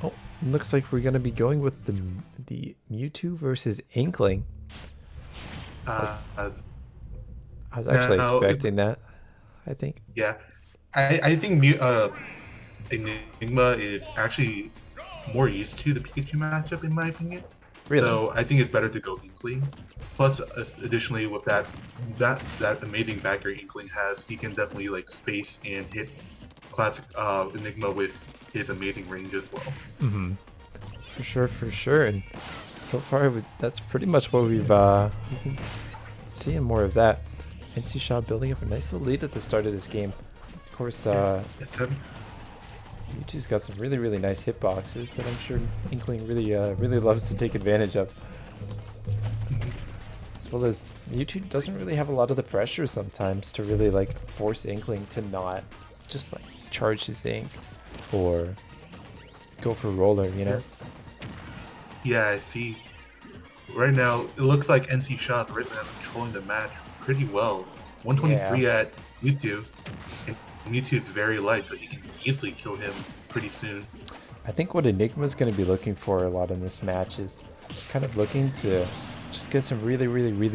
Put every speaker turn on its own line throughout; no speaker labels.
Oh, looks like we're gonna be going with the Mewtwo versus Inkling. I,
Uh,
I was actually
now,
expecting that, I think.
yeah, I think Enigma is actually more used to the Pikachu matchup in my opinion.
Really?
So I think it's better to go Inkling. Plus, additionally, with that amazing backer Inkling has, he can definitely like space and hit classic Enigma with his amazing range as well.
Mm-hmm. For sure, for sure. And so far, that's pretty much what we've been seeing more of that. NC Shaw building up a nice little lead at the start of this game. Of course,
Yeah, it's him.
Mewtwo's got some really, really nice hitboxes that I'm sure Inkling really loves to take advantage of. As well as Mewtwo doesn't really have a lot of the pressure sometimes to really like force Inkling to not just like charge his ink or go for roller, you
Yeah,
know?
yeah, I see. Right now, it looks like NC Shot right now controlling the match pretty well.
Yeah.
123 at Mewtwo, and Mewtwo is very light, so you can easily kill him pretty soon.
I think what Enigma's going to be looking for a lot in this match is kind of looking to just get some really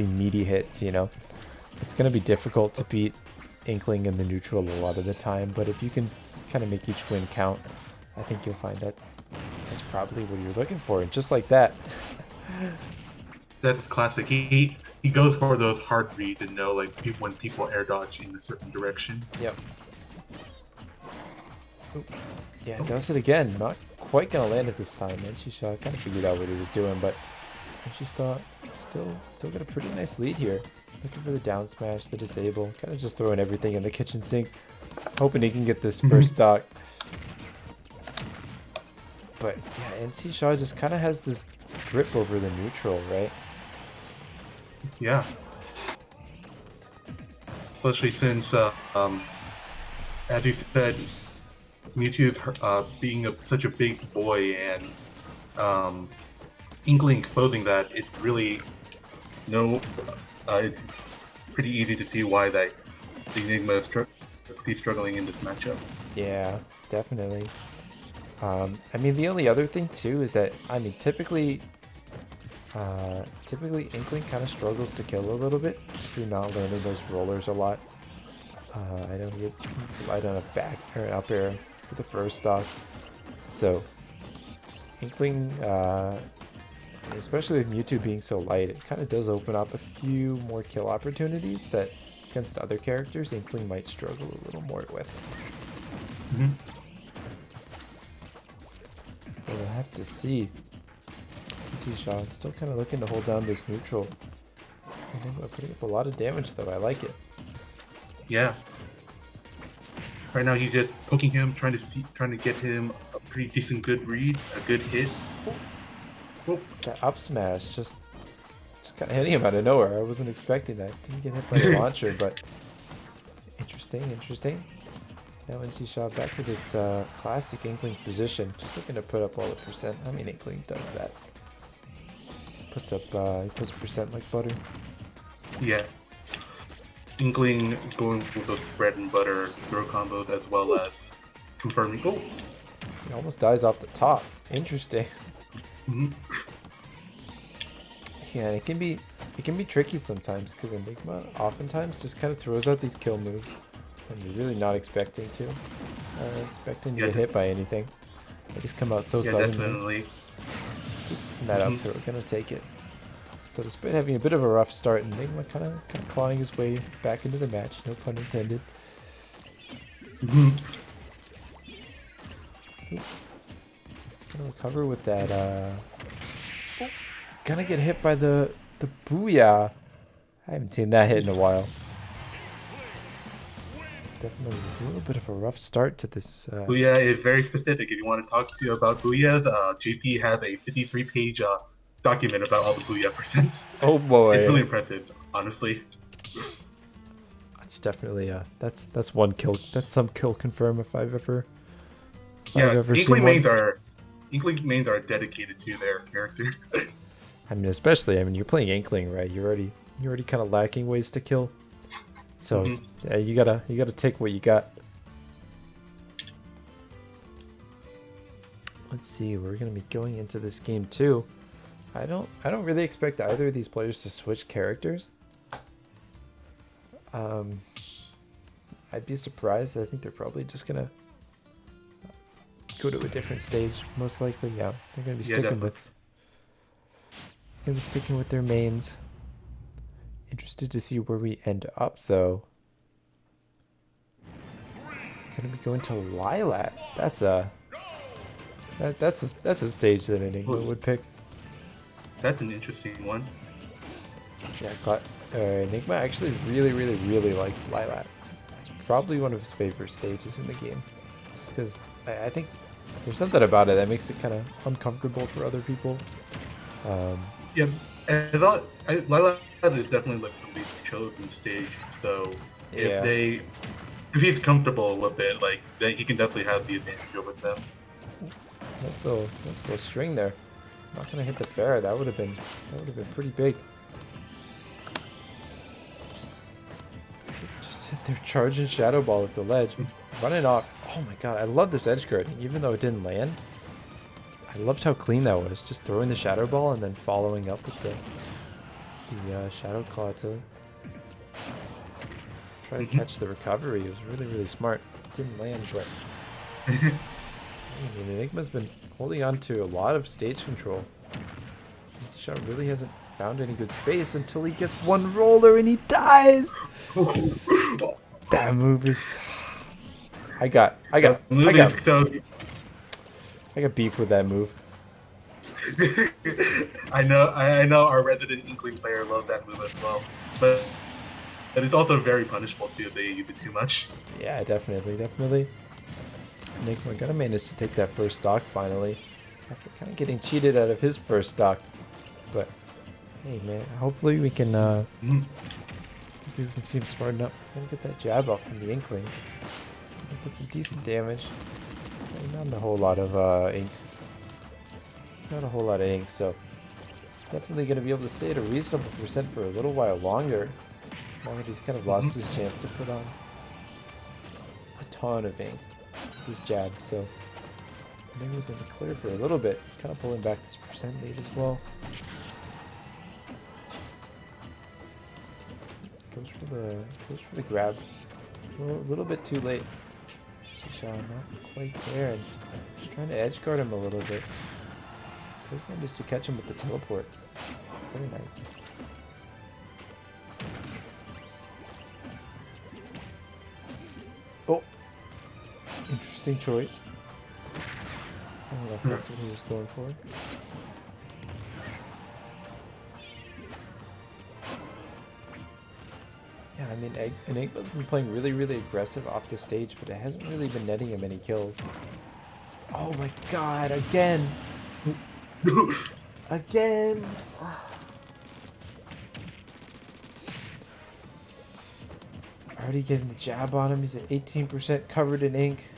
meaty hits, you know? It's going to be difficult to beat Inkling in the neutral a lot of the time, but if you can kind of make each win count, I think you'll find that that's probably what you're looking for. And just like that.
That's classic. He goes for those hard reads and know like when people air dodge in a certain direction.
Yep. Ooh. Yeah,
Oh,
does it again. Not quite going to land it this time. And she kind of figured out what he was doing, but she still got a pretty nice lead here. Looking for the down smash, the disable, kind of just throwing everything in the kitchen sink, hoping he can get this first stock. But yeah, NC Shaw just kind of has this grip over the neutral, right?
yeah. Especially since, as you said, Mewtwo is being such a big boy and um, Inkling exposing that, it's really no. It's pretty easy to see why that the Enigma is pretty struggling in this matchup.
Yeah, definitely. I mean, the only other thing too is that I mean, typically Inkling kind of struggles to kill a little bit if you're not learning those rollers a lot. I know he relied on a back or an up air for the first stock, so Inkling, especially with Mewtwo being so light, it kind of does open up a few more kill opportunities that against other characters Inkling might struggle a little more with.
Mm-hmm.
So we'll have to see. Shaw still kind of looking to hold down this neutral. Enigma putting up a lot of damage though. I like it.
Yeah. Right now he's just poking him, trying to get him a pretty decent good read, a good hit. Oh,
That up smash just kind of hitting him out of nowhere. I wasn't expecting that. Didn't get hit by the launcher, but interesting. Now NC Shaw back to this classic Inkling position. Just looking to put up all the percent. I mean, Inkling does that. He puts percent like butter.
yeah. Inkling going with those bread and butter throw combos as well as confirming. Oh,
He almost dies off the top. Interesting.
mhm.
Yeah, it can be tricky sometimes because Enigma oftentimes just kind of throws out these kill moves when you're really not expecting to, expecting to
Yeah,
get hit by anything. They just come out so
yeah,
suddenly.
definitely.
And that up
Mhm.
throw gonna take it. So despite having a bit of a rough start, Enigma kind of clawing his way back into the match. No pun intended.
Mhm.
Gonna recover with that. Gonna get hit by the booyah. I haven't seen that hit in a while. Definitely a little bit of a rough start to this.
Booyah is very specific. If you want to talk to you about Booyahs, JP has a 53-page document about all the Booyah percents.
Oh
It's really
boy,
impressive, honestly.
that's definitely that's one kill. That's some kill confirm if I've
Yeah,
ever seen one.
Inkling mains are dedicated to their character.
I mean, especially you're playing Inkling, right? You're already kind of lacking ways to kill. So
Mhm.
yeah, you gotta take what you got. Let's see. We're gonna be going into this game too. I don't really expect either of these players to switch characters. I'd be surprised. I think they're probably just gonna go to a different stage, most likely. Yeah, they're gonna be sticking with their mains. Interested to see where we end up, though. Gonna be going to Lilat. That's a stage that Enigma would pick.
That's an interesting one.
Yeah, Enigma actually really likes Lilat. It's probably one of his favorite stages in the game, just because I think there's something about it that makes it kind of uncomfortable for other people.
Yeah, and Lilat is definitely like the least chosen stage. So if he's comfortable with it, like then he can definitely have the advantage over them.
Nice little string there. Not gonna hit the fair. That would have been pretty big. Just sit there charging Shadow Ball at the ledge, running off. Oh my god, I love this edge guarding, even though it didn't land. I loved how clean that was. Just throwing the Shadow Ball and then following up with the Shadow Claw to try to catch the recovery. It was really smart. It didn't land, but I mean, Enigma's been holding on to a lot of stage control. This shot really hasn't found any good space until he gets one roller and he dies. That move is. I got beef with that move.
I know our resident Inkling player loves that move as well, but it's also very punishable too if they use it too much.
Yeah, definitely. Enigma gonna manage to take that first stock finally, after kind of getting cheated out of his first stock. But hey, man, hopefully we can see him smarten up. Gonna get that jab off from the Inkling. Put some decent damage. Not a whole lot of ink. Not a whole lot of ink, so definitely gonna be able to stay at a reasonable percent for a little while longer. Now that he's kind of lost his chance to put on a ton of ink. His jab, so I think he was in the clear for a little bit, kind of pulling back this percent lead as well. Goes for the grab. A little bit too late. Not quite there, and just trying to edge guard him a little bit. He managed to catch him with the teleport. Very nice. Oh. Interesting choice. I don't know if that's what he was going for. Yeah, I mean, Enigma's been playing really aggressive off the stage, but it hasn't really been netting him any kills. Oh my god, again! Again! Already getting the jab on him. He's at 18% covered in ink.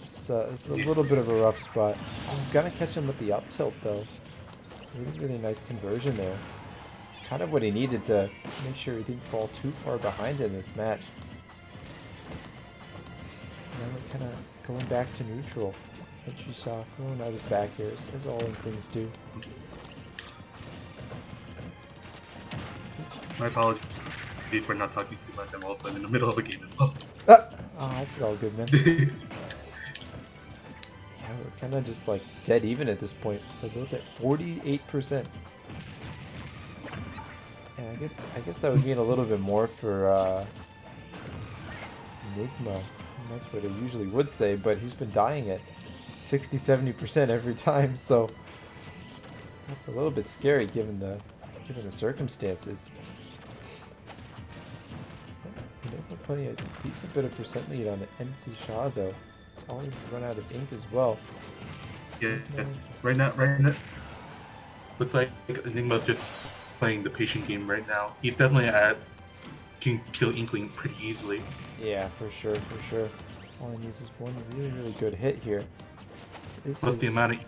It's a little bit of a rough spot. Oh, I'm gonna catch him with the up tilt though. Really nice conversion there. It's kind of what he needed to make sure he didn't fall too far behind in this match. Now we're kind of going back to neutral. Entry shot, throwing out his back airs, as all Inklings do.
My apologies for not talking too much. I'm also in the middle of a game as well.
That's all good, man. Yeah, we're kind of just like dead even at this point. We're both at 48%. And I guess that would mean a little bit more for Enigma. And that's what I usually would say, but he's been dying at 60-70% every time, so that's a little bit scary given the circumstances. Enigma playing a decent bit of percent lead on the NC Shaw though. It's already run out of ink as well.
Yeah, right now, looks like Enigma's just playing the patient game right now. He's definitely can kill Inkling pretty easily.
Yeah, for sure. All he needs is one really good hit here.
Plus the amount of...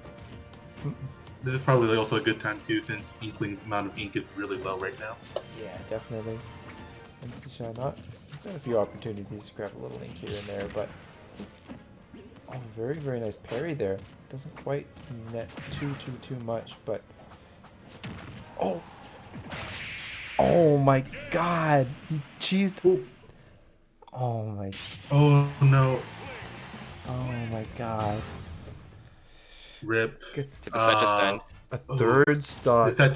This is probably also a good time too, since Inkling's amount of ink is really low right now.
Yeah, definitely. NC Shaw he's had a few opportunities to grab a little ink here and there, but Oh, very, very nice parry there. Doesn't quite net too much, but... Oh! Oh my god! He cheesed...
Ooh.
Oh my...
Oh no.
Oh my god.
Rip.
Gets
Did the set just end?
a third stock.
Does that